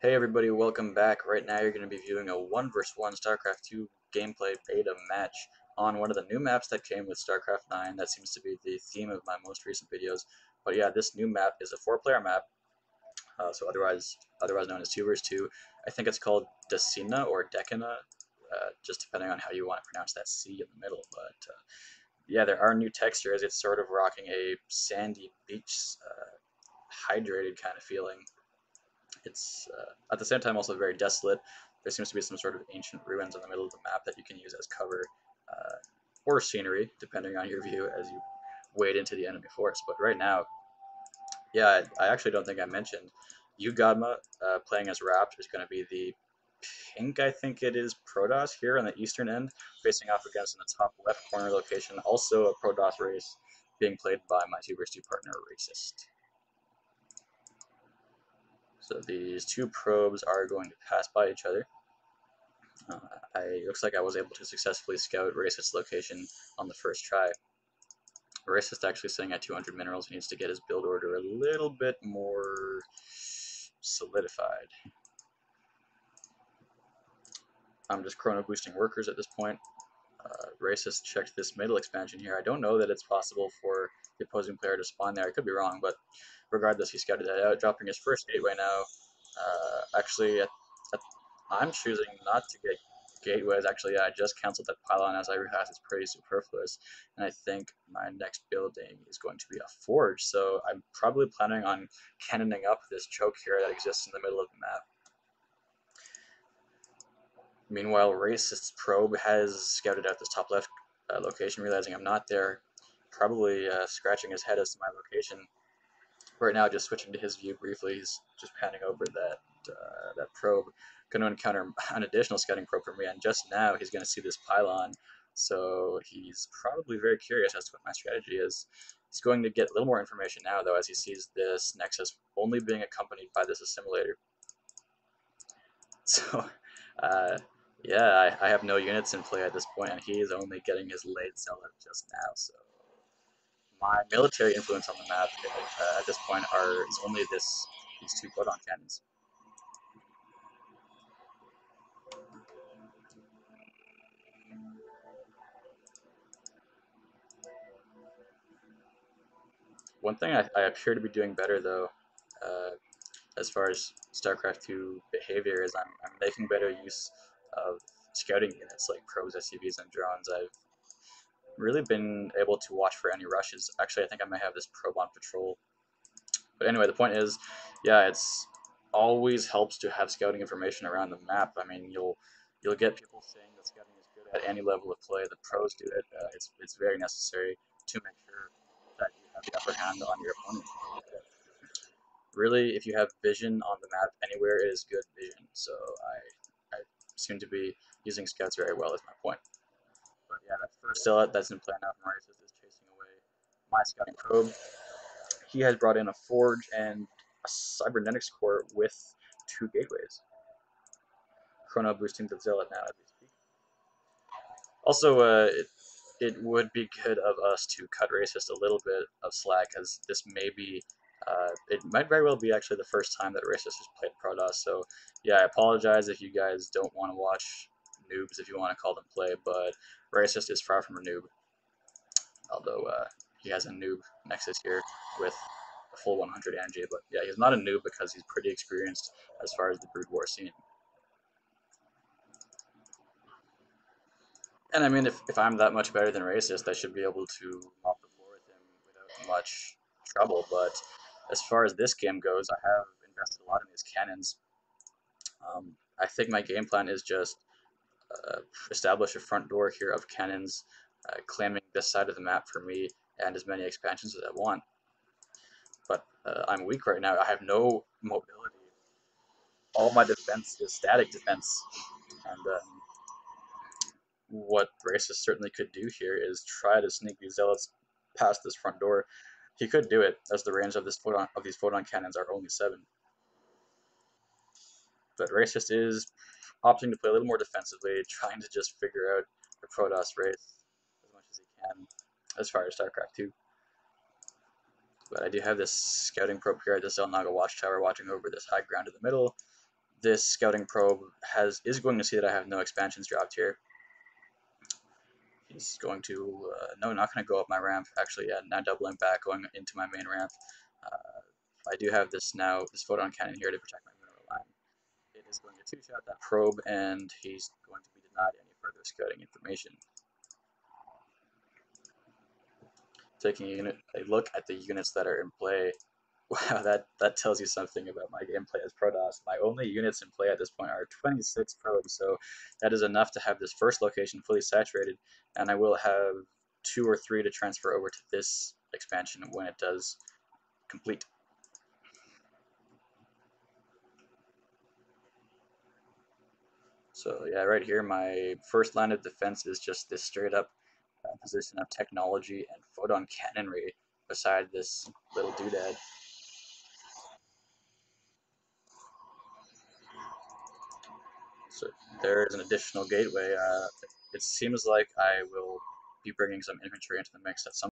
Hey everybody, welcome back. Right now you're going to be viewing a 1 vs 1 StarCraft 2 gameplay beta match on one of the new maps that came with StarCraft 9. That seems to be the theme of my most recent videos. But yeah, this new map is a 4-player map, so otherwise known as 2 vs 2. I think it's called Decena or Decena, just depending on how you want to pronounce that C in the middle. But yeah, there are new textures. It's sort of rocking a sandy beach, hydrated kind of feeling. It's at the same time also very desolate. There seems to be some sort of ancient ruins in the middle of the map that you can use as cover or scenery, depending on your view as you wade into the enemy force. But right now, yeah, I actually don't think I mentioned Ugadma playing as Rapt is going to be the pink, I think it is, Protoss here on the eastern end, facing off against in the top left corner location, also a Protoss race being played by my 2 vs 2 partner, Racist. So these two probes are going to pass by each other. Looks like I was able to successfully scout Racist's location on the first try. Racist actually sitting at 200 minerals. He needs to get his build order a little bit more solidified. I'm just chrono boosting workers at this point. Racist checked this middle expansion here. I don't know that it's possible for the opposing player to spawn there. I could be wrong, but regardless, he scouted that out, dropping his first gateway now. I'm choosing not to get gateways. Actually, yeah, I just canceled that pylon as I realized it's pretty superfluous. And I think my next building is going to be a forge. So I'm probably planning on cannoning up this choke here that exists in the middle of the map. Meanwhile, Racist's probe has scouted out this top left location, realizing I'm not there, probably scratching his head as to my location. Right now, just switching to his view briefly, he's just panning over that probe. Going to encounter an additional scouting probe from me, and just now he's going to see this pylon. So he's probably very curious as to what my strategy is. He's going to get a little more information now, though, as he sees this nexus only being accompanied by this assimilator. So, uh, yeah, I have no units in play at this point, and he is only getting his late zealot just now. So my military influence on the map at this point is only these two photon cannons. One thing I appear to be doing better though, uh, as far as StarCraft 2 behavior, is I'm making better use of scouting units like probes, SCVs, and drones. I've really been able to watch for any rushes. Actually, I think I might have this probe on patrol. But anyway, the point is, yeah, it's always helps to have scouting information around the map. I mean, you'll get people saying that scouting is good at any level of play. The pros do it. It's very necessary to make sure that you have the upper hand on your opponent. Really, if you have vision on the map anywhere, it is good vision. So I seem to be using scouts very well, is my point. But yeah, that first zealot that's in play now from Marcus is chasing away my scouting probe. He has brought in a forge and a cybernetics core with two gateways. Chrono boosting the zealot now as we speak. Also, it would be good of us to cut Racist a little bit of slack, as this may be, it might very well be actually the first time that Racist has played Protoss. So, yeah, I apologize if you guys don't want to watch noobs, if you want to call them play, but Racist is far from a noob, although he has a noob nexus here with a full 100 energy. But yeah, he's not a noob because he's pretty experienced as far as the Brood War scene. And I mean, if I'm that much better than Racist, I should be able to mop the floor with him without much trouble. But as far as this game goes, I have invested a lot in these cannons. I think my game plan is just establish a front door here of cannons, claiming this side of the map for me and as many expansions as I want. But I'm weak right now. I have no mobility. All my defense is static defense. And what Racist certainly could do here is try to sneak these zealots past this front door. He could do it, as the range of these photon cannons are only 7. But Racist is opting to play a little more defensively, trying to just figure out the Protoss race as much as he can, as far as StarCraft 2. But I do have this scouting probe here at the Zelnaga Watchtower, watching over this high ground in the middle. this scouting probe is going to see that I have no expansions dropped here. He's going to, no, not going to go up my ramp. Actually, yeah, now doubling back, going into my main ramp. Uh, I do have this now, this photon cannon here to protect my mineral line. It is going to two-shot that probe, and he's going to be denied any further scouting information. Taking a look at the units that are in play, wow, that tells you something about my gameplay as Protoss. My only units in play at this point are 26 probes, so that is enough to have this first location fully saturated, and I will have 2 or 3 to transfer over to this expansion when it does complete. So yeah, right here, my first line of defense is just this straight up position of technology and photon cannonry beside this little doodad. So there is an additional gateway. It seems like I will be bringing some infantry into the mix at some